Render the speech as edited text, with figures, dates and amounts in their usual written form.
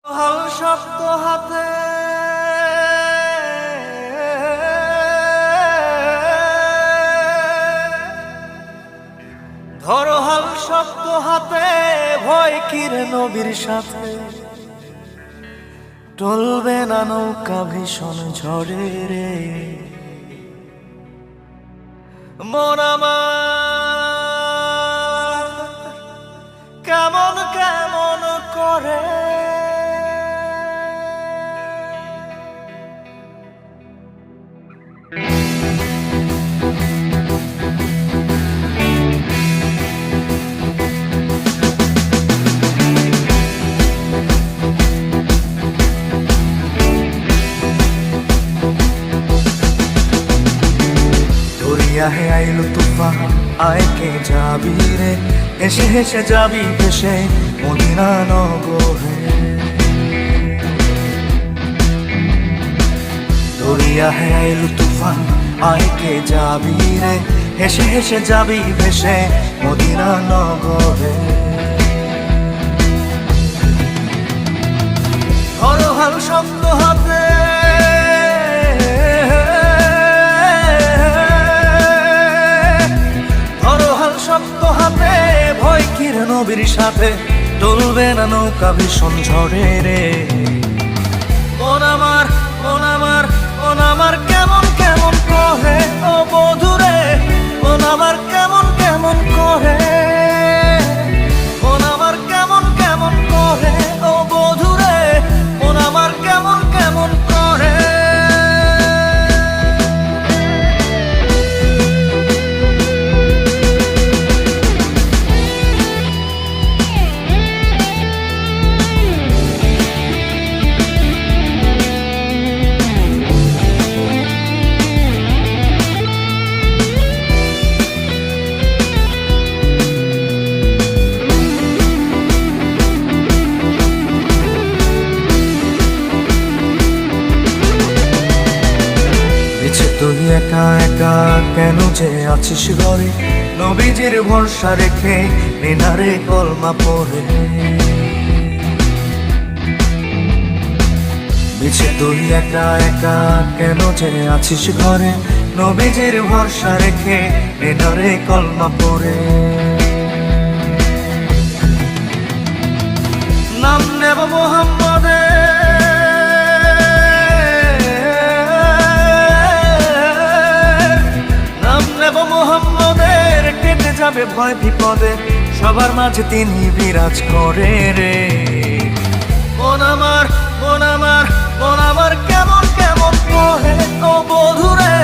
হাল শব্দ হাতে ধরো হাল শব্দ হাতে ভয় কিরে নবীর সাথে টলবে না নৌকা ভীষণ ঝড়ে রে মন আমার কেমন কেমন করে হে আইলো তুফান আয় কে যাবি রে হেসে হেসে যাবি ভেসে মদিনা নগরে দরিয়া হে আইলো তুফান আয় কে যাবি রে হেসে হেসে যাবি ভেসে মদিনা নগরে ধরো হাল শব্দ হাতে নবীর সাথে টলবে না নৌকা ভীষণ ঝড়ে রে মন আমার মন আমার মন আমার কেমন কেমন করে ও বধুরে মন আমার কেমন কেমন করে মন আমার কেমন কেমন করে ও বধুরে মন আমার কেমন কেমন করে তুই একা একা কেন যে আছিস ঘরে নবীজির ভরসা রেখে মিনারে কলমা পড়ে বিছে তুই একা একা কেন যে আছিস ঘরে নবীজির ভরসা রেখে মিনারে কলমা পড়ে নাম নেব মোহাম্মদের মোহাম্মদের কেটে যাবে ভয় বিপদে সবার মাঝে তিনি বিরাজ করে রে মন আমার মন আমার মন আমার কেমন কেমন করে ও বধুরে